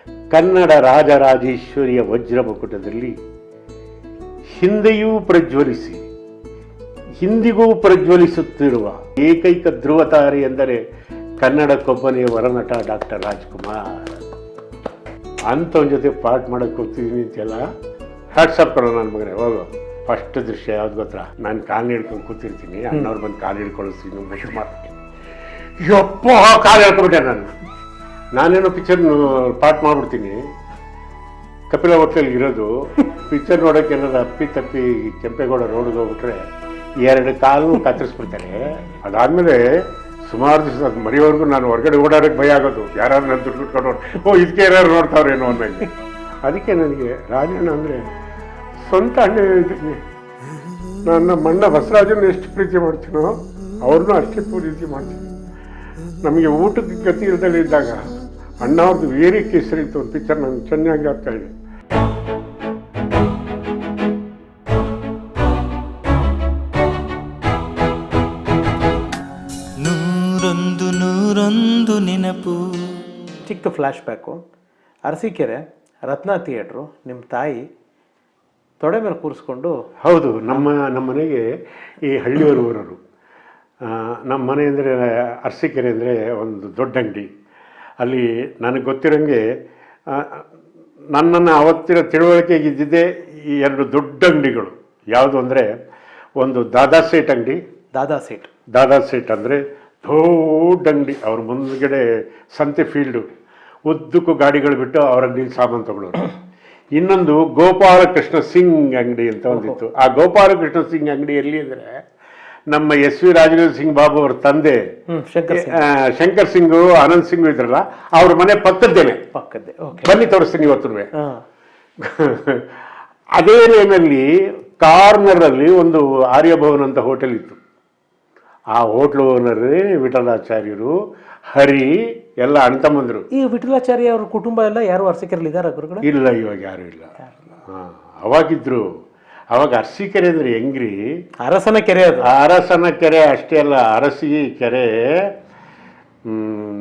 ಕನ್ನಡ ರಾಜರಾಜೇಶ್ವರಿಯ ವಜ್ರ ಮುಕುಟದಲ್ಲಿ ಹಿಂದೆಯೂ ಪ್ರಜ್ವಲಿಸಿ ಹಿಂದಿಗೂ ಪ್ರಜ್ವಲಿಸುತ್ತಿರುವ ಏಕೈಕ ಧ್ರುವತಾರೆ ಎಂದರೆ ಕನ್ನಡಕ್ಕೊಬ್ಬನೇ ವರನಟ ಡಾಕ್ಟರ್ ರಾಜ್ಕುಮಾರ್. ಅಂಥವನ ಜೊತೆ ಪಾಠ ಮಾಡಕ್ಕೆ ಹೋಗ್ತಿದ್ದೀನಿ ಅಂತೆಲ್ಲ ವಾಟ್ಸಪ್ ಕೊಡೋ ನನ್ನ ಮಗನೇ ಹೋಗು. ಫಸ್ಟ್ ದೃಶ್ಯ ಯಾವ್ದು ಗೊತ್ತಾ? ನಾನು ಕಾಲು ಹಿಡ್ಕೊಂಡು ಕೂತಿರ್ತೀನಿ, ಅಣ್ಣವ್ರು ಬಂದು ಕಾಲು ಹಿಡ್ಕೊಳಿಸ್ತೀನಿ, ಮೆಷ್ ಮಾಡ್ತೀನಿ. ಯಪ್ಪ ಕಾಲು ಹೇಳ್ಕೊಬಿಟ್ಟೆ ನಾನೇನೋ ಪಿಕ್ಚರ್ ಪಾಠ ಮಾಡ್ಬಿಡ್ತೀನಿ. ಕಪಿಲ ಹೋಟ್ಲಲ್ಲಿ ಇರೋದು ಪಿಕ್ಚರ್ ನೋಡೋಕೆ ಏನಾದ್ರು ಅಪ್ಪಿ ತಪ್ಪಿ ಕೆಂಪೇಗೌಡ ರೋಡ್ಗೆ ಹೋಗ್ಬಿಟ್ರೆ 2 ಕಾಲು ಕತ್ತರಿಸ್ಬಿಡ್ತಾರೆ. ಅದಾದಮೇಲೆ ಸುಮಾರು ದಿವಸ ಅದು ಮರೆಯೋವರೆಗೂ ನಾನು ಹೊರಗಡೆ ಓಡಾಡೋಕ್ಕೆ ಭಯ ಆಗೋದು. ಯಾರು ನನ್ನ ದುಡ್ಡು ಬಿಟ್ಕೊಂಡು ಇದಕ್ಕೆ ಯಾರು ನೋಡ್ತಾವ್ರೇನೋ ಅನ್ನೋಂಗೆ. ಅದಕ್ಕೆ ನನಗೆ ರಾಜಣ್ಣ ಅಂದರೆ ಸ್ವಂತ ಅಣ್ಣ ಇದ್ದೀನಿ. ನನ್ನ ಮಣ್ಣ ಬಸವರಾಜನ ಎಷ್ಟು ಪ್ರೀತಿ ಮಾಡ್ತೀನೋ ಅವ್ರನ್ನೂ ಅಷ್ಟೇ ಪ್ರೀತಿ ಮಾಡ್ತೀನಿ. ನಮಗೆ ಊಟಕ್ಕೆ ಗತಿ ಇಲ್ದಲೇ ಇದ್ದಾಗ ಅಣ್ಣ ಅವ್ರದ್ದು ವೇರಿ ಕೇಸರಿ ಇತ್ತು ಒಂದು ಪಿಕ್ಚರ್ ನಾನು ಚೆನ್ನಾಗಿ ಆಗ್ತಾ ಇದೆ. ನೂರೊಂದು ನೆನಪು. ಚಿಕ್ಕ ಫ್ಲ್ಯಾಶ್ ಬ್ಯಾಕು. ಅರಸೀಕೆರೆ ರತ್ನ ಥಿಯೇಟ್ರು ನಿಮ್ಮ ತಾಯಿ ತೊಡೆ ಮೇಲೆ ಕೂರಿಸ್ಕೊಂಡು. ಹೌದು, ನಮ್ಮ ಮನೆಗೆ ಈ ಹಳ್ಳಿಯವರು ಊರವರು. ನಮ್ಮ ಮನೆ ಅಂದರೆ ಅರಸೀಕೆರೆ ಅಂದರೆ ಒಂದು ದೊಡ್ಡ ಅಂಗಡಿ. ಅಲ್ಲಿ ನನಗೆ ಗೊತ್ತಿರೋಂಗೆ ನನ್ನನ್ನು ಅವತ್ತಿನ ತಿಳುವಳಿಕೆಗೆ ಇದ್ದಿದ್ದೇ ಈ 2 ದೊಡ್ಡ ಅಂಗಡಿಗಳು. ಯಾವುದು ಅಂದರೆ ಒಂದು ದಾದಾ ಸೇಟ್ ಅಂಗಡಿ. ದಾದಾ ಸೇಟ್ ಅಂದರೆ ದೊಡ್ಡ ಅಂಗಡಿ. ಅವ್ರ ಮುಂದ್ಗಡೆ ಸಂತೆ ಫೀಲ್ಡು, ಉದ್ದಕ್ಕೂ ಗಾಡಿಗಳು ಬಿಟ್ಟು ಅವ್ರ ಅಂಗಡಿಲಿ ಸಾಮಾನು ತಗೊಳ್ಳೋರು. ಇನ್ನೊಂದು ಗೋಪಾಲಕೃಷ್ಣ ಸಿಂಗ್ ಅಂಗಡಿ ಅಂತ ಒಂದಿತ್ತು. ಆ ಗೋಪಾಲಕೃಷ್ಣ ಸಿಂಗ್ ಅಂಗಡಿ ಎಲ್ಲಿ ಅಂದರೆ ನಮ್ಮ SV ರಾಜೇಂದ್ರ ಸಿಂಗ್ ಬಾಬು ಅವ್ರ ತಂದೆ ಶಂಕರ್ ಸಿಂಗು ಆನಂದ್ ಸಿಂಗು ಇದ್ರಲ್ಲ, ಅವ್ರ ಮನೆ ಪಕ್ಕದ್ದೇನೆ. ಬನ್ನಿ ತೋರಿಸ್ತೀನಿ ಇವತ್ತು. ಅದೇ ಲೇನಲ್ಲಿ ಕಾರ್ನರಲ್ಲಿ ಒಂದು ಆರ್ಯಭವನ್ ಅಂತ ಹೋಟೆಲ್ ಇತ್ತು. ಆ ಹೋಟ್ಲ್ ಓನರೇ ವಿಠಲಾಚಾರ್ಯರು, ಹರಿ ಎಲ್ಲ ಅಣ್ಣ ತಮ್ಮಂದ್ರು. ಈ ವಿಠಲಾಚಾರ್ಯ ಅವ್ರ ಕುಟುಂಬ ಎಲ್ಲ ಯಾರು ಅರಸೀಕೆರೆಯಲ್ಲಿ ಇದ್ದಾರೆ? ಇಲ್ಲ, ಇವಾಗ ಯಾರು ಇಲ್ಲ. ಅವಾಗಿದ್ರು. ಅವಾಗ ಅರಸೀಕೆರೆ ಅಂದ್ರೆ ಹೆಂಗ್ರಿ, ಅರಸನ ಕೆರೆ. ಅದು ಅರಸನ ಕೆರೆ ಅಷ್ಟೇ ಅಲ್ಲ, ಅರಸಿ ಕೆರೆ.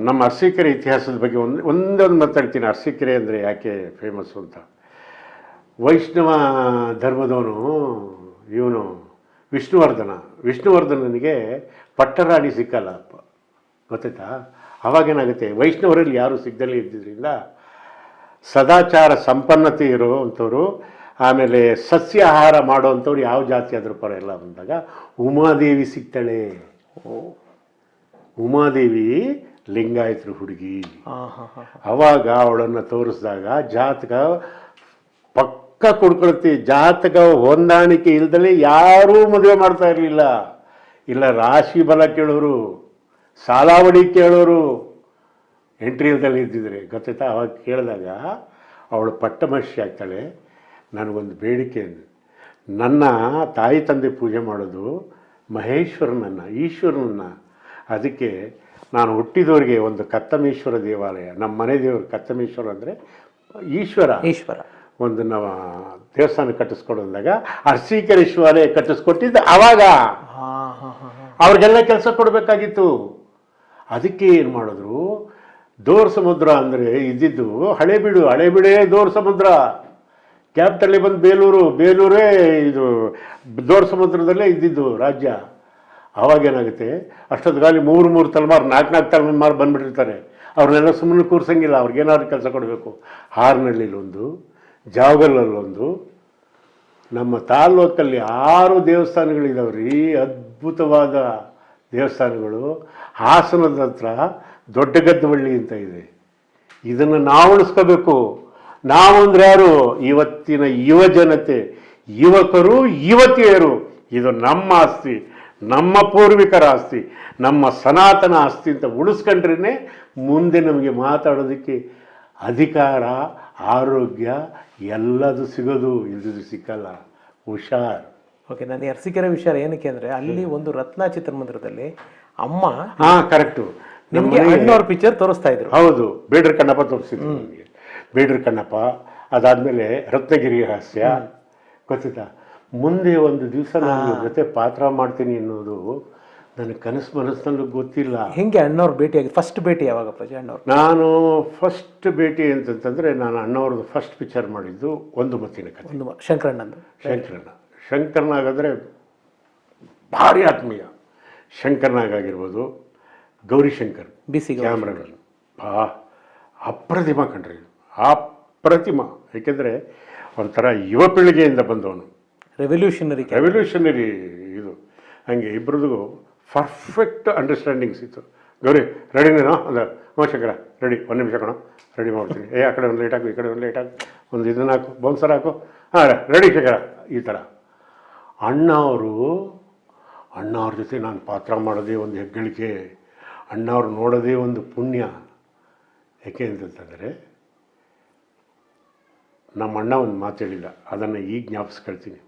ನಮ್ಮ ಅರಸೀಕೆರೆ ಇತಿಹಾಸದ ಬಗ್ಗೆ ಒಂದೊಂದು ಮಾತಾಡ್ತೀನಿ. ಅರಸೀಕೆರೆ ಅಂದರೆ ಯಾಕೆ ಫೇಮಸ್ಸು ಅಂತ. ವೈಷ್ಣವ ಧರ್ಮದವನು ಇವನು ವಿಷ್ಣುವರ್ಧನನಿಗೆ ಪಟ್ಟರಾಣಿ ಸಿಕ್ಕಲ್ಲ, ಗೊತ್ತಾಯ್ತಾ? ಅವಾಗೇನಾಗುತ್ತೆ, ವೈಷ್ಣವರಲ್ಲಿ ಯಾರು ಸಿಗ್ದಲೇ ಇದ್ದಿದ್ದರಿಂದ ಸದಾಚಾರ ಸಂಪನ್ನತೆ ಇರೋವಂಥವ್ರು, ಆಮೇಲೆ ಸಸ್ಯಾಹಾರ ಮಾಡೋವಂಥವ್ರು ಯಾವ ಜಾತಿ ಆದರೂ ಪರಲ್ಲ ಬಂದಾಗ ಉಮಾದೇವಿ ಸಿಗ್ತಾಳೆ. ಉಮಾದೇವಿ ಲಿಂಗಾಯತರು ಹುಡುಗಿ. ಅವಾಗ ಅವಳನ್ನು ತೋರಿಸಿದಾಗ ಜಾತಕ ಪಕ್ಕ ಕೊಡ್ಕೊಳ್ತಿ. ಜಾತಕ ಹೊಂದಾಣಿಕೆ ಇಲ್ದಲೇ ಯಾರೂ ಮದುವೆ ಮಾಡ್ತಾ ಇರಲಿಲ್ಲ. ಇಲ್ಲ ರಾಶಿ ಬಲ ಕೇಳೋರು, ಸಾಲಾವಳಿ ಕೇಳೋರು, ಎಂಟ್ರಿ ಇಲ್ದಲೇ ಇದ್ದಿದ್ರೆ ಗೊತ್ತಾಯ್ತಾ? ಅವಾಗ ಕೇಳಿದಾಗ ಅವಳು ಪಟ್ಟಮಹರ್ಷಿ ಆಗ್ತಾಳೆ. ನನಗೊಂದು ಬೇಡಿಕೆ, ನನ್ನ ತಾಯಿ ತಂದೆ ಪೂಜೆ ಮಾಡೋದು ಈಶ್ವರನನ್ನು. ಅದಕ್ಕೆ ನಾನು ಹುಟ್ಟಿದವರಿಗೆ ಒಂದು ಕತ್ತಮೇಶ್ವರ ದೇವಾಲಯ, ನಮ್ಮ ಮನೆ ದೇವರು ಕತ್ತಮೇಶ್ವರ ಅಂದರೆ ಈಶ್ವರ ಒಂದು ನಾವು ದೇವಸ್ಥಾನ ಕಟ್ಟಿಸ್ಕೊಡೋದಾಗ ಅರಸೀಕೆರೇಶ್ವರೇ ಕಟ್ಟಿಸ್ಕೊಟ್ಟಿದ್ದು. ಆವಾಗ ಅವ್ರಿಗೆಲ್ಲ ಕೆಲಸ ಕೊಡಬೇಕಾಗಿತ್ತು. ಅದಕ್ಕೆ ಏನು ಮಾಡಿದ್ರು, ದೋರ್ ಸಮುದ್ರ ಅಂದರೆ ಇದ್ದಿದ್ದು ಹಳೇಬೀಡೇ ದೋರ್ ಸಮುದ್ರ. ಕ್ಯಾಪಿಟಲ್ಲಿ ಬಂದು ಬೇಲೂರೇ ಇದು ದೋರ್ ಸಮುದ್ರದಲ್ಲೇ ಇದ್ದಿದ್ದು ರಾಜ್ಯ. ಅವಾಗೇನಾಗುತ್ತೆ, ಅಷ್ಟೊತ್ತಿಗಾಲಿ 3 ತಲೆಮಾರು 4 ತಲೆಮಾರು ಬಂದುಬಿಟ್ಟಿರ್ತಾರೆ. ಅವ್ರನ್ನೆಲ್ಲ ಸುಮ್ಮನೆ ಕೂರ್ಸಂಗಿಲ್ಲ, ಅವ್ರಿಗೇನಾದ್ರು ಕೆಲಸ ಕೊಡಬೇಕು. ಹಾರ್ನಳ್ಳಿಲೊಂದು, ಜಾವಗಲ್ಲಲ್ಲೊಂದು, ನಮ್ಮ ತಾಲ್ಲೂಕಲ್ಲಿ 6 ದೇವಸ್ಥಾನಗಳಿದಾವ್ರಿ, ಅದ್ಭುತವಾದ ದೇವಸ್ಥಾನಗಳು. ಹಾಸನದ ಹತ್ರ ದೊಡ್ಡಗದ್ದವಳ್ಳಿ ಅಂತ ಇದೆ. ಇದನ್ನು ನಾವು ಉಳಿಸ್ಕೋಬೇಕು. ನಾವು ಅಂದ್ರೆ ಯಾರು? ಇವತ್ತಿನ ಯುವ ಜನತೆ, ಯುವಕರು, ಯುವತಿಯರು. ಇದು ನಮ್ಮ ಆಸ್ತಿ, ನಮ್ಮ ಪೂರ್ವಿಕರ ಆಸ್ತಿ, ನಮ್ಮ ಸನಾತನ ಆಸ್ತಿ ಅಂತ ಉಳಿಸ್ಕೊಂಡ್ರೇ ಮುಂದೆ ನಮಗೆ ಮಾತಾಡೋದಕ್ಕೆ ಅಧಿಕಾರ, ಆರೋಗ್ಯ ಎಲ್ಲದು ಸಿಗೋದು. ಇಲ್ಲದು ಸಿಕ್ಕಲ್ಲ. ಹುಷಾರ್. ಓಕೆ, ನಾನು ಅರಸೀಕೆರೆ ವಿಷಯ ಏನಕ್ಕೆ ಅಂದರೆ ಅಲ್ಲಿ ಒಂದು ರತ್ನ ಚಿತ್ರಮಂದಿರದಲ್ಲಿ ಅಮ್ಮ ಕರೆಕ್ಟು ನಮಗೆ ಅಣ್ಣವ್ರ ಪಿಕ್ಚರ್ ತೋರಿಸ್ತಾ ಇದ್ರು. ಹೌದು, ಬೇಡ್ರ ಕಣ್ಣಪ್ಪ ತೋರಿಸಿದ್ರು ನನಗೆ. ಬೇಡ್ರ ಕಣ್ಣಪ್ಪ, ಅದಾದಮೇಲೆ ರತ್ನಗಿರಿ ರಹಸ್ಯ, ಗೊತ್ತಿತ್ತಾ? ಮುಂದೆ ಒಂದು ದಿವಸ ನಾನು ಜೊತೆ ಪಾತ್ರ ಮಾಡ್ತೀನಿ ಅನ್ನೋದು ನನಗೆ ಕನಸು ಮನಸ್ಸಿನಲ್ಲೂ ಗೊತ್ತಿಲ್ಲ. ಹೆಂಗೆ ಅಣ್ಣವ್ರು ಭೇಟಿಯಾಗಿ ಫಸ್ಟ್ ಭೇಟಿ ಯಾವಾಗ ಅಪ್ಪಾಜಿ ಅಣ್ಣವ್ರು? ನಾನು ಫಸ್ಟ್ ಭೇಟಿ ಅಂತಂತಂದರೆ ನಾನು ಅಣ್ಣವ್ರದ್ದು ಫಸ್ಟ್ ಪಿಕ್ಚರ್ ಮಾಡಿದ್ದು ಒಂದು ಮತ್ತಿನ ಕಥೆ. ಒಂದು ಶಂಕರಣ್ಣಂದು. ಶಂಕರನಾಗಾದರೆ ಭಾರಿ ಆತ್ಮೀಯ. ಶಂಕರನಾಗಿರ್ಬೋದು, ಗೌರಿಶಂಕರ್ ಬಿಸಿ ಕ್ಯಾಮ್ರಾಗಳು ಅಪ್ರತಿಮ ಕಂಡ್ರಿ, ಅಪ್ರತಿಮ. ಏಕೆಂದರೆ ಒಂಥರ ಯುವ ಪೀಳಿಗೆಯಿಂದ ಬಂದವನು, ರೆವಲ್ಯೂಷನರಿ ಇದು. ಹಂಗೆ ಇಬ್ಬರದು ಪರ್ಫೆಕ್ಟ್ ಅಂಡರ್ಸ್ಟ್ಯಾಂಡಿಂಗ್ಸ್ ಇತ್ತು. ಗೌರಿ ರೆಡಿನೇನೋ ಅಂದ, ಶಂಕರ ರೆಡಿ, ಒಂದು ನಿಮಿಷ ಕಣೋ ರೆಡಿ ಮಾಡ್ತೀನಿ, ಆ ಕಡೆ ಒಂದು ಲೈಟ್ ಹಾಕು, ಈ ಕಡೆ ಒಂದು ಲೈಟ್ ಹಾಕು, ಒಂದು ಇದನ್ನು ಹಾಕು, ಬೌನ್ಸರ್ ಹಾಕು, ಹಾಂ ರೆಡಿ ಶಂಕರ. ಈ ಥರ ಅಣ್ಣವ್ರ ಜೊತೆ ನಾನು ಪಾತ್ರ ಮಾಡೋದೇ ಒಂದು ಹೆಗ್ಗಳಿಕೆ, ಅಣ್ಣವ್ರು ನೋಡೋದೇ ಒಂದು ಪುಣ್ಯ. ಯಾಕೆ ಅಂತಂತಂದರೆ ನಮ್ಮ ಅಣ್ಣ ಒಂದು ಮಾತು ಹೇಳಿಲ್ಲ, ಅದನ್ನು ಈಗ ಜ್ಞಾಪಿಸ್ಕೊಳ್ತೀನಿ.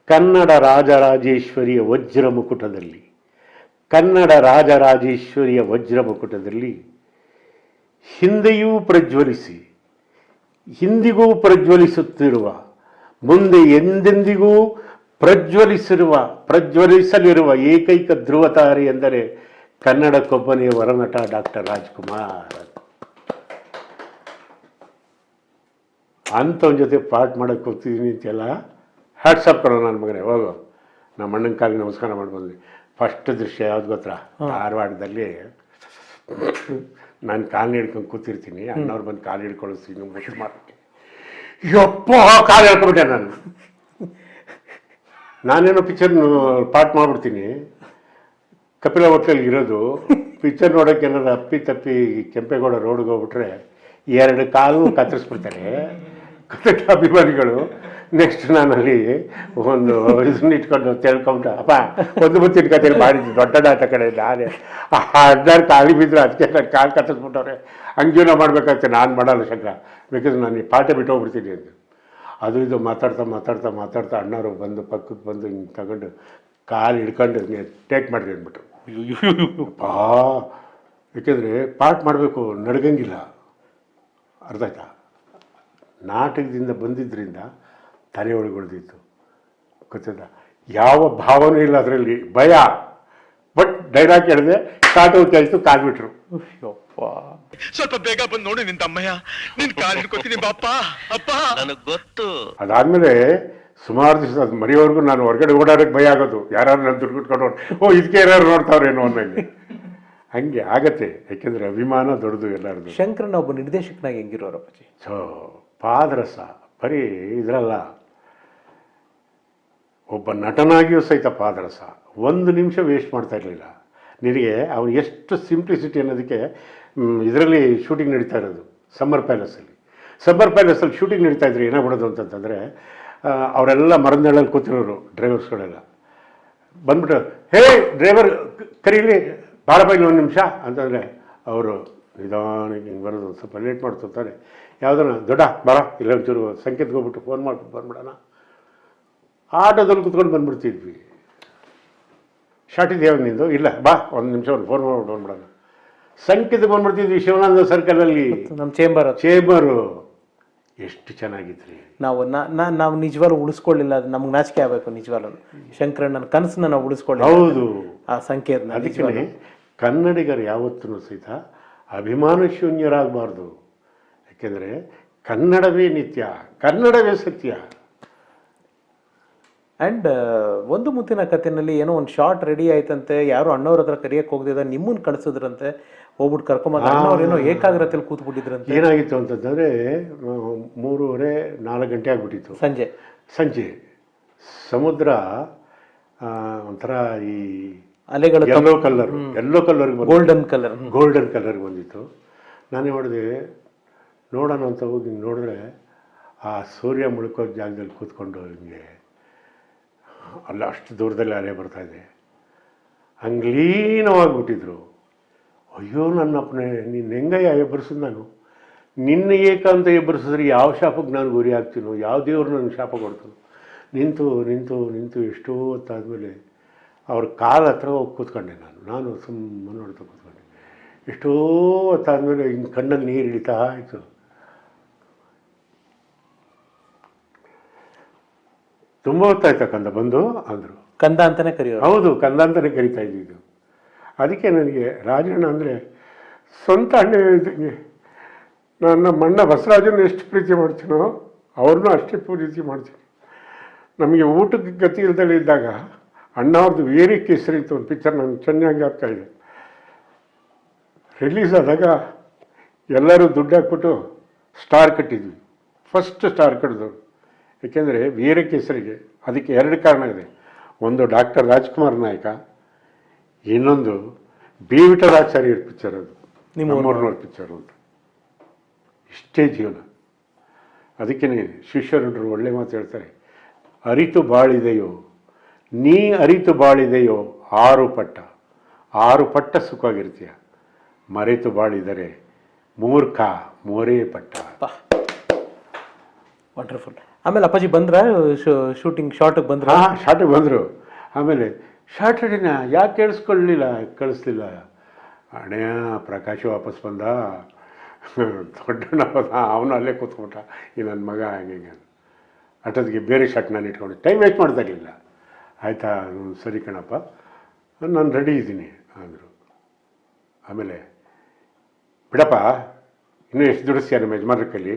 ಕನ್ನಡ ರಾಜರಾಜೇಶ್ವರಿಯ ವಜ್ರ ಮುಕುಟದಲ್ಲಿ, ಕನ್ನಡ ರಾಜರಾಜೇಶ್ವರಿಯ ವಜ್ರ ಮುಕುಟದಲ್ಲಿ ಹಿಂದೆಯೂ ಪ್ರಜ್ವಲಿಸಿ, ಹಿಂದಿಗೂ ಪ್ರಜ್ವಲಿಸುತ್ತಿರುವ, ಮುಂದೆ ಎಂದೆಂದಿಗೂ ಪ್ರಜ್ವಲಿಸಲಿರುವ ಏಕೈಕ ಧ್ರುವತಾರೆ ಎಂದರೆ ಕನ್ನಡಕ್ಕೊಬ್ಬನೇ ವರನಟ ಡಾಕ್ಟರ್ ರಾಜ್ಕುಮಾರ್. ಅಂಥವನ ಜೊತೆ ಪಾರ್ಟ್ ಮಾಡೋಕ್ಕೆ ಹೋಗ್ತಿದ್ದೀನಿ ಅಂತೆಲ್ಲ ಹ್ಯಾಟ್ಸಪ್ ಕೊಡೋ ನನ್ನ ಮಗನೇ, ಹೋಗು. ನಮ್ಮ ಅಣ್ಣನ ಕಾಲಿಗೆ ನಮಸ್ಕಾರ ಮಾಡಿ ಬಂದ್ವಿ. ಫಸ್ಟ್ ದೃಶ್ಯ ಯಾವ್ದು ಗೊತ್ತಾ? ಧಾರವಾಡದಲ್ಲಿ ನಾನು ಕಾಲು ಹಿಡ್ಕೊಂಡು ಕೂತಿರ್ತೀನಿ, ಅಣ್ಣವ್ರು ಬಂದು ಕಾಲು ಹಿಡ್ಕೊಳಿಸ್ತೀನಿ, ಮುಟ್ಟು ಮಾಡೋಕ್ಕೆ. ಯಪ್ಪ ಕಾಲು ಹಿಡ್ಕೊಂಬಿಟ್ಟೆ ನಾನೇನೋ ಪಿಕ್ಚರ್ ಪಾರ್ಟ್ ಮಾಡಿಬಿಡ್ತೀನಿ. ಕಪಿಲ ಹೋಟ್ಲಲ್ಲಿ ಇರೋದು, ಪಿಕ್ಚರ್ ನೋಡೋಕೆ ಏನಾದ್ರು ಅಪ್ಪಿ ತಪ್ಪಿ ಕೆಂಪೇಗೌಡ ರೋಡ್ಗೆ ಹೋಗ್ಬಿಟ್ರೆ 2 ಕಾಲು ಕತ್ತರಿಸ್ಬಿಡ್ತಾರೆ ಅಭಿಮಾನಿಗಳು. ನೆಕ್ಸ್ಟ್ ನಾನಲ್ಲಿ ಒಂದು ಇದನ್ನ ಇಟ್ಕೊಂಡು ತಿಳ್ಕೊಂಬಿಟ್ಟ, ಅಪ್ಪ ಒಂದು ಮುತ್ತಿನ ಕಥೆಯಲ್ಲಿ ಮಾಡಿದ್ದು ದೊಡ್ಡ ನಾಟ ಕಡೆ ನಾನೇ 16 ಕಾಲಿ ಬಿದ್ದರು, ಅದಕ್ಕೆ ನಾನು ಕಾಲು ಕತ್ತರಿಸ್ಬಿಟ್ಟವ್ರೆ. ಹಂಗೇನೋ ಮಾಡ್ಬೇಕಾಗ್ತದೆ, ನಾನು ಮಾಡಲ್ಲ ಶಂಕರ, ಬೇಕಾದ್ರೆ ನಾನು ಈ ಪಾಠ ಬಿಟ್ಟು ಹೋಗ್ಬಿಡ್ತೀನಿ ಅಂತ. ಅದು ಇದು ಮಾತಾಡ್ತಾ ಅಣ್ಣವರು ಬಂದು ಪಕ್ಕಕ್ಕೆ ಬಂದು ಹಿಂಗೆ ತಗೊಂಡು ಕಾಲು ಹಿಡ್ಕೊಂಡು ಟೇಕ್ ಮಾಡಿರಿ ಅಂದ್ಬಿಟ್ರು. ಪಾ ಏಕೆಂದರೆ ಪಾಠ ಮಾಡಬೇಕು, ನಡ್ಗಂಗಿಲ್ಲ. ಅರ್ಥ ಆಯ್ತಾ? ನಾಟಕದಿಂದ ಬಂದಿದ್ದರಿಂದ ತಲೆ ಒಳಗೆ ಉಳಿದಿತ್ತು, ಗೊತ್ತಿಲ್ಲ, ಯಾವ ಭಾವನೂ ಇಲ್ಲ ಅದರಲ್ಲಿ, ಭಯ. ಬಟ್ ಡೈಲಾಗ್ ಹೇಳಿದೆ, ಸ್ಟಾರ್ಟ್ ಔಟ್ ಆಯಿತು, ಕಾಲ್ಬಿಟ್ರು. ಸ್ವಲ್ಪ ಬೇಗ ಬಂದು ನೋಡಿ ನಿನ್ ತಮ್ಮಯ್ಯ, ನಿನ್ ಕಾಲು ಹಿಡ್ಕೊತೀನಿ ಬಾಪ್ಪ ಅಪ್ಪ, ನನಗೆ ಗೊತ್ತು. ಅದಾದಮೇಲೆ ಸುಮಾರು ದಿವಸ ಅದು ಮರಿಯವರೆಗೂ ನಾನು ಹೊರಗಡೆ ಓಡಾಡೋಕ್ಕೆ ಭಯ ಆಗೋದು, ಯಾರು ನಾನು ದುಡ್ಡು ಕೊಟ್ಕೊಂಡು ಇದಕ್ಕೆ ಯಾರು ನೋಡ್ತಾವ್ರೇನೋ ಅನ್ನಂಗೆ. ಹಂಗೆ ಆಗತ್ತೆ, ಯಾಕೆಂದರೆ ಅಭಿಮಾನ ದೊಡ್ಡದು ಎಲ್ಲರದು. ಶಂಕರನ ಒಬ್ಬ ನಿರ್ದೇಶಕನಾಗಿ ಹೆಂಗಿರೋರಪ್ಪಾಜಿ? ಪಾದರಸ ಬರೀ ಇದರಲ್ಲ, ಒಬ್ಬ ನಟನಾಗಿಯೂ ಸಹಿತ ಪಾದರಸ. 1 ನಿಮಿಷ ವೇಸ್ಟ್ ಮಾಡ್ತಾ ಇರಲಿಲ್ಲ. ನಿನಗೆ ಅವನು ಎಷ್ಟು ಸಿಂಪ್ಲಿಸಿಟಿ ಅನ್ನೋದಕ್ಕೆ, ಇದರಲ್ಲಿ ಶೂಟಿಂಗ್ ನಡೀತಾ ಇರೋದು ಸಮ್ಮರ್ ಪ್ಯಾಲೇಸಲ್ಲಿ ಶೂಟಿಂಗ್ ನಡೀತಾ ಇದ್ರು. ಏನಾಗ್ಬಿಡೋದು ಅಂತಂತಂದರೆ, ಅವರೆಲ್ಲ ಮರದೆಳ್ಳಲ್ಲಿ ಕೂತಿರೋರು ಡ್ರೈವರ್ಸ್ಗಳೆಲ್ಲ ಬಂದ್ಬಿಟ್ಟು, ಹೇ ಡ್ರೈವರ್ ಕರೀಲಿ ಬಾರಪ್ಪ ಇಲ್ಲಿ 1 ನಿಮಿಷ ಅಂತಂದರೆ, ಅವರು ನಿಧಾನಕ್ಕೆ ಹಿಂಗೆ ಬರೋದು, ಸ್ವಲ್ಪ ಲೇಟ್ ಮಾಡ್ತಿರ್ತಾರೆ. ಯಾವುದನ್ನ ದೊಡ್ಡ ಬರ ಇಲ್ಲ ಒಂಚೂರು ಸಂಕೇತಕ್ಕೆ ಹೋಗ್ಬಿಟ್ಟು ಫೋನ್ ಮಾಡ್ಬಿಟ್ಟು ಬಂದ್ಬಿಡೋಣ. ಆಟೋದಲ್ಲಿ ಕುತ್ಕೊಂಡು ಬಂದ್ಬಿಡ್ತಿದ್ವಿ. ಶಾರ್ಟ್ ಇದೆ ಯಾವಾಗ ನಿಂದು? ಇಲ್ಲ ಬಾ 1 ನಿಮಿಷ ಒಂದು ಫೋನ್ ಮಾಡ್ಬಿಟ್ಟು ಬಂದ್ಬಿಡೋಣ. ಸಂಕೇತಕ್ಕೆ ಬಂದ್ಬಿಡ್ತಿದ್ವಿ ಶಿವಾನಂದ ಸರ್ಕಲಲ್ಲಿ. ನಮ್ಮ ಚೇಂಬರು ಎಷ್ಟು ಚೆನ್ನಾಗಿತ್ತು. ನಾವು ನಿಜವಾಗ್ಲೂ ಉಳಿಸ್ಕೊಳ್ಳಿಲ್ಲ, ಅದು ನಮ್ಗೆ ನಾಚಿಕೆ ಆಗಬೇಕು. ನಿಜವಾಗ್ಲೂ ಶಂಕರಣ್ಣನ ಕನಸನ್ನ ನಾವು ಉಳಿಸ್ಕೊಳ್ಳಿ. ಹೌದು, ಆ ಸಂಕೇತ. ಅದಕ್ಕೆ ಕನ್ನಡಿಗರು ಯಾವತ್ತೂ ಸಹಿತ ಅಭಿಮಾನ ಶೂನ್ಯರಾಗಬಾರ್ದು. ಯಾಕೆಂದರೆ ಕನ್ನಡವೇ ನಿತ್ಯ, ಕನ್ನಡವೇ ಸತ್ಯ. ಆ್ಯಂಡ್ ಒಂದು ಮುತ್ತಿನ ಕಥೆನಲ್ಲಿ ಏನೋ ಒಂದು ಶಾರ್ಟ್ ರೆಡಿ ಆಯ್ತಂತೆ, ಯಾರು ಅಣ್ಣವ್ರ ಹತ್ರ ಕರಿಯಕ್ಕೆ ಹೋಗದಿದ್ದ ನಿಮ್ಮನ್ನು ಕಳಿಸಿದ್ರಂತೆ, ಹೋಗ್ಬಿಟ್ಟು ಕರ್ಕೊಂಬಂದು ಅಣ್ಣವ್ರು ಏನೋ ಏಕಾಗ್ರತೆಯಲ್ಲಿ ಕೂತ್ಬಿಟ್ಟಿದ್ರಂತೆ. ಏನಾಗಿತ್ತು ಅಂತಂದರೆ 3:30-4 ಗಂಟೆ ಆಗಿಬಿಟ್ಟಿತ್ತು ಸಂಜೆ. ಸಮುದ್ರ ಒಂಥರ ಈ ಅಲೆಗಳು ಎಲ್ಲೋ ಕಲರ್ಗೆ ಗೋಲ್ಡನ್ ಕಲರ್ಗೆ ಬಂದಿತ್ತು. ನಾನೇ ಮಾಡಿದೆ, ನೋಡೋಣ ಅಂತ ಹೋಗಿ ನೋಡಿದ್ರೆ ಆ ಸೂರ್ಯ ಮುಳುಕೋ ಜಾಗದಲ್ಲಿ ಕೂತ್ಕೊಂಡು ಹಿಂಗೆ ಅಲ್ಲ, ಅಷ್ಟು ದೂರದಲ್ಲಿ ಅಲೆ ಬರ್ತಾಯಿದೆ. ಹಂಗೆ ಲೀನವಾಗಿಬಿಟ್ಟಿದ್ರು. ಅಯ್ಯೋ ನನ್ನಪ್ಪನೇ, ನಿನ್ನ ಹೆಂಗಯ್ಯ ಎಬ್ಬರಿಸಿದ್ ನಾನು? ನಿನ್ನ ಏಕಾಂತ ಎಬ್ಬರಿಸಿದ್ರೆ ಯಾವ ಶಾಪಕ್ಕೆ ನಾನು ಗುರಿ ಆಗ್ತೀನೋ, ಯಾವ ದೇವ್ರು ನನಗೆ ಶಾಪ ಕೊಡ್ತಾನೋ. ನಿಂತು ಎಷ್ಟೋ ಹೊತ್ತಾದಮೇಲೆ ಅವ್ರ ಕಾಲ ಹತ್ರ ಹೋಗಿ ಕೂತ್ಕೊಂಡೆ. ನಾನು ಸುಮ್ಮನೆ ನೋಡ್ತಾ ಕೂತ್ಕೊಂಡೆ. ಎಷ್ಟೋ ಹೊತ್ತಾದಮೇಲೆ ಹಿಂಗೆ ಕಣ್ಣಲ್ಲಿ ನೀರು ಇಳಿತಾ ಆಯಿತು. ತುಂಬ ಹೊತ್ತಾಯ್ತಕ್ಕಂಥ ಬಂದು ಅಂದರು, ಕಂದ ಅಂತಾನೆ ಕರೆಯೋರು. ಹೌದು, ಕಂದ ಅಂತಲೇ ಕರಿತಾ ಇದ್ದಿದ್ದು. ಅದಕ್ಕೆ ನನಗೆ ರಾಜಣ್ಣ ಅಂದರೆ ಸ್ವಂತ ಅಣ್ಣ ಇದ್ದಂಗೆ. ನಾನು ನಮ್ಮ ಅಣ್ಣ ಬಸವರಾಜನ ಎಷ್ಟು ಪ್ರೀತಿ ಮಾಡ್ತೀನೋ ಅವ್ರನ್ನೂ ಅಷ್ಟೇ ಪ್ರೀತಿ ಮಾಡ್ತೀನಿ. ನಮಗೆ ಊಟಕ್ಕೆ ಗತಿ ಇಲ್ದಲೇ ಇದ್ದಾಗ ಅಣ್ಣ ಅವ್ರದ್ದು ವೀರ ಕೇಸರಿ ಇತ್ತು ಒಂದು ಪಿಕ್ಚರ್, ನಾನು ಚೆನ್ನಾಗಿ ಆಗ್ತಾ ಇದೆ. ರಿಲೀಸ್ ಆದಾಗ ಎಲ್ಲರೂ ದುಡ್ಡು ಹಾಕ್ಬಿಟ್ಟು ಸ್ಟಾರ್ ಕಟ್ಟಿದ್ವಿ. ಫಸ್ಟ್ ಸ್ಟಾರ್ ಕಟ್ಟಿದವರು. ಏಕೆಂದರೆ ವೀರ ಕೇಸರಿಗೆ ಅದಕ್ಕೆ 2 ಕಾರಣ ಇದೆ. ಒಂದು ಡಾಕ್ಟರ್ ರಾಜ್ಕುಮಾರ್ ನಾಯಕ, ಇನ್ನೊಂದು ಬಿ ವಿಠಲಾಚಾರ್ಯರ ಪಿಕ್ಚರ್. ಅದು ನಮ್ಮೂರಿನವ್ರ ಪಿಕ್ಚರ್ ಅಂತ. ಇಷ್ಟೇ ಜೀವನ. ಅದಕ್ಕೇ ಶಿಷ್ಯರು ಒಳ್ಳೆ ಮಾತು ಹೇಳ್ತಾರೆ, ಅರಿತು ಬಾಳಿದೆಯೋ ನೀ ಅರಿತು ಬಾಳಿದೆಯೋ 6 ಪಟ್ಟ 6 ಪಟ್ಟ ಸುಖವಾಗಿರ್ತೀಯ, ಮರೆತು ಬಾಳಿದರೆ ಮೂರ್ಖ 3 ಪಟ್ಟ. ವಂಡರ್ಫುಲ್. ಆಮೇಲೆ ಅಪ್ಪಾಜಿ ಬಂದ್ರ ಶೂಟಿಂಗ್ ಶಾರ್ಟಿಗೆ ಬಂದ್ರ? ಹಾಂ, ಶಾರ್ಟಿಗೆ ಬಂದರು. ಆಮೇಲೆ ಶಾರ್ಟ್ ರೆಡಿನ ಯಾಕೆ ಕಳಿಸ್ಲಿಲ್ಲ ಅಣ್ಣೆ. ಪ್ರಕಾಶ್ ವಾಪಸ್ ಬಂದ, ದೊಡ್ಡಣ್ಣ ಅವನು ಅಲ್ಲೇ ಕೂತ್ಕೊಂಡ, ಈ ನನ್ನ ಮಗ ಹಂಗೆ ಅಷ್ಟೊತ್ತಿಗೆ ಬೇರೆ ಶಾರ್ಟ್ ನಾನು ಇಟ್ಕೊಂಡು ಟೈಮ್ ವೇಸ್ಟ್ ಮಾಡ್ತಾ ಇರಲಿಲ್ಲ. ಆಯಿತಾ, ಸರಿ ಕಣಪ್ಪ, ನಾನು ರೆಡಿ ಇದ್ದೀನಿ ಅಂದರು. ಆಮೇಲೆ ಬಿಡಪ್ಪ, ಇನ್ನೂ ಎಷ್ಟು ದುಡಿಸ್ತೀಯ ನಮ್ಮ ಯಜಮಾನ್ರ ಕೈಲಿ,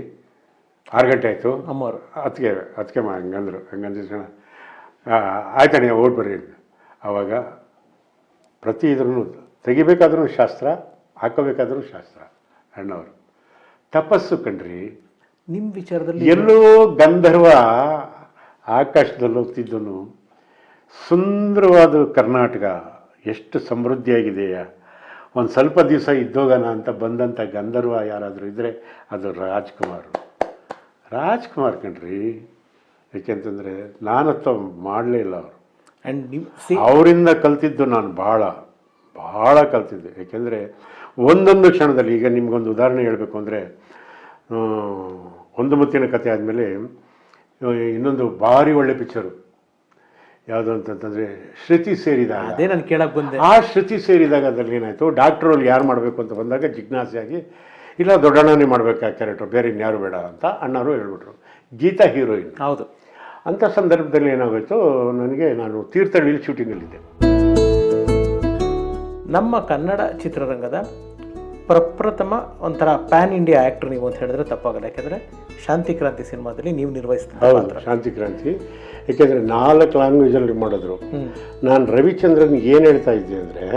6 ಗಂಟೆ ಆಯಿತು ಅಮ್ಮವರು ಅದಕ್ಕೆ ಹಂಗಂದ್ರು. ಹಂಗಂದಿಸೋಣ, ಆಯ್ತಣ್ಣ ಓಡ್ ಬರ್ರಿ. ಆವಾಗ ಪ್ರತಿ ಇದನ್ನು ತೆಗಿಬೇಕಾದ್ರೂ ಶಾಸ್ತ್ರ, ಹಾಕೋಬೇಕಾದ್ರೂ ಶಾಸ್ತ್ರ. ಅಣ್ಣವರು ತಪಸ್ಸು ಕಣ್ರಿ. ನಿಮ್ಮ ವಿಚಾರದಲ್ಲಿ ಎಲ್ಲೋ ಗಂಧರ್ವ ಆಕಾಶದಲ್ಲಿ ಹೋಗ್ತಿದ್ದನು. ಸುಂದರವಾದ ಕರ್ನಾಟಕ ಎಷ್ಟು ಸಮೃದ್ಧಿಯಾಗಿದೆಯಾ, ಒಂದು ಸ್ವಲ್ಪ ದಿವಸ ಇದ್ದೋಗೋಣ ಅಂತ ಬಂದಂಥ ಗಂಧರ್ವ ಯಾರಾದರೂ ಇದ್ದರೆ ಅದು ರಾಜ್ಕುಮಾರ್ ಕಣ್ರಿ. ಏಕೆಂತಂದರೆ ನಾನತ್ತ ಮಾಡಲೇ ಇಲ್ಲ ಅವರು. ಆ್ಯಂಡ್ ನೀವು ಅವರಿಂದ ಕಲ್ತಿದ್ದು ನಾನು ಭಾಳ ಕಲ್ತಿದ್ದೆ. ಏಕೆಂದರೆ ಒಂದೊಂದು ಕ್ಷಣದಲ್ಲಿ, ಈಗ ನಿಮಗೊಂದು ಉದಾಹರಣೆ ಹೇಳಬೇಕು ಅಂದರೆ, ಒಂದು ಮುತ್ತಿನ ಕಥೆ ಆದಮೇಲೆ ಇನ್ನೊಂದು ಭಾರಿ ಒಳ್ಳೆ ಪಿಕ್ಚರು ಯಾವುದು ಅಂತಂತಂದರೆ ಶ್ರುತಿ ಸೇರಿದಾಗ. ಅದೇ ನಾನು ಕೇಳಕ್ಕೆ ಬಂದೆ. ಆ ಶ್ರುತಿ ಸೇರಿದಾಗ ಅದರಲ್ಲಿ ಏನಾಯಿತು, ಡಾಕ್ಟ್ರಲ್ಲಿ ಯಾರು ಮಾಡಬೇಕು ಅಂತ ಬಂದಾಗ ಜಿಜ್ಞಾಸೆಯಾಗಿ, ಇಲ್ಲ ದೊಡ್ಡಣ್ಣನೇ ಮಾಡಬೇಕು ಆ ಕ್ಯಾರೆಕ್ಟರ್, ಬೇರೆ ಇನ್ಯಾರು ಬೇಡ ಅಂತ ಅಣ್ಣವರು ಹೇಳ್ಬಿಟ್ರು. ಗೀತಾ ಹೀರೋಯಿನ್. ಹೌದು. ಅಂಥ ಸಂದರ್ಭದಲ್ಲಿ ಏನಾಗೋಯ್ತು, ನಾನು ತೀರ್ಥಹಳ್ಳಿಲಿ ಶೂಟಿಂಗಲ್ಲಿದ್ದೆ. ನಮ್ಮ ಕನ್ನಡ ಚಿತ್ರರಂಗದ ಪ್ರಪ್ರಥಮ ಒಂಥರ ಪ್ಯಾನ್ ಇಂಡಿಯಾ ಆ್ಯಕ್ಟರ್ ನೀವು ಅಂತ ಹೇಳಿದ್ರೆ ತಪ್ಪಾಗಲ್ಲ. ಯಾಕೆಂದರೆ ಶಾಂತಿ ಕ್ರಾಂತಿ ಸಿನಿಮಾದಲ್ಲಿ ನೀವು ನಿರ್ವಹಿಸ್ತೀರ. ಹೌದು, ಶಾಂತಿ ಕ್ರಾಂತಿ. ಏಕೆಂದರೆ 4 ಲ್ಯಾಂಗ್ವೇಜಲ್ಲಿ ಮಾಡಿದ್ರು. ನಾನು ರವಿಚಂದ್ರನ್ ಏನು ಹೇಳ್ತಾ ಇದ್ದೆ ಅಂದರೆ,